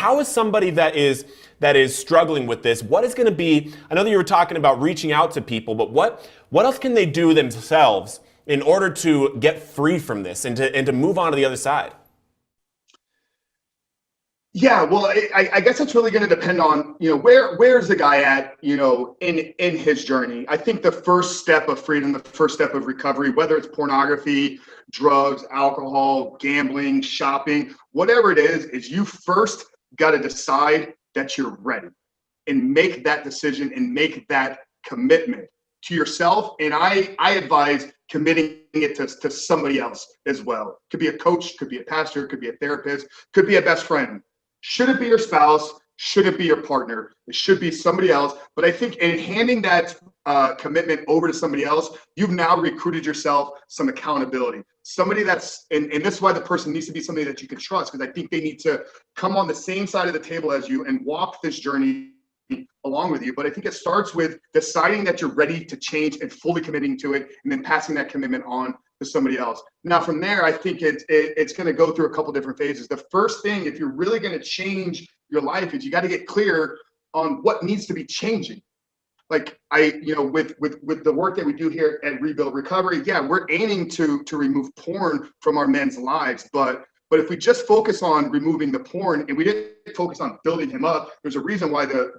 how is somebody that is struggling with this, what is going to be, I know that you were talking about reaching out to people, but what else can they do themselves in order to get free from this and to move on to the other side? Yeah, well, I guess it's really going to depend on, where's the guy at, in his journey. I think the first step of freedom, the first step of recovery, whether it's pornography, drugs, alcohol, gambling, shopping, whatever it is you first got to decide that you're ready and make that decision and make that commitment to yourself. And I advise committing it to somebody else as well. Could be a coach, could be a pastor, could be a therapist, could be a best friend. Should it be your spouse? Should it be your partner? It should be somebody else. But I think in handing that commitment over to somebody else, you've now recruited yourself some accountability. Somebody and this is why the person needs to be somebody that you can trust, because I think they need to come on the same side of the table as you and walk this journey along with you. But I think it starts with deciding that you're ready to change and fully committing to it, and then passing that commitment on to somebody else. Now, from there, I think it's going to go through a couple different phases. The first thing, if you're really going to change your life, is you got to get clear on what needs to be changing. Like with the work that we do here at Rebuild Recovery, yeah, we're aiming to remove porn from our men's lives, but if we just focus on removing the porn and we didn't focus on building him up, there's a reason why the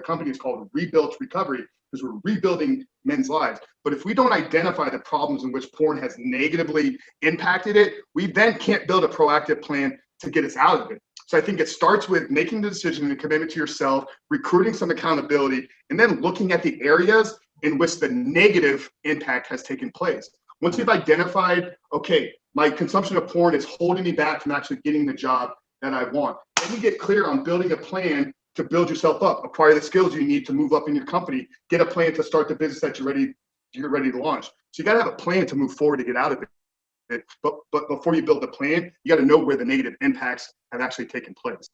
company is called Rebuild Recovery, because we're rebuilding men's lives. But if we don't identify the problems in which porn has negatively impacted it, we then can't build a proactive plan to get us out of it. So I think it starts with making the decision and the commitment to yourself, recruiting some accountability, and then looking at the areas in which the negative impact has taken place. Once you've identified, okay, my consumption of porn is holding me back from actually getting the job that I want, then you get clear on building a plan to build yourself up, acquire the skills you need to move up in your company, get a plan to start the business that you're ready to launch. So you got to have a plan to move forward to get out of it. But before you build a plan, you got to know where the negative impacts have actually taken place.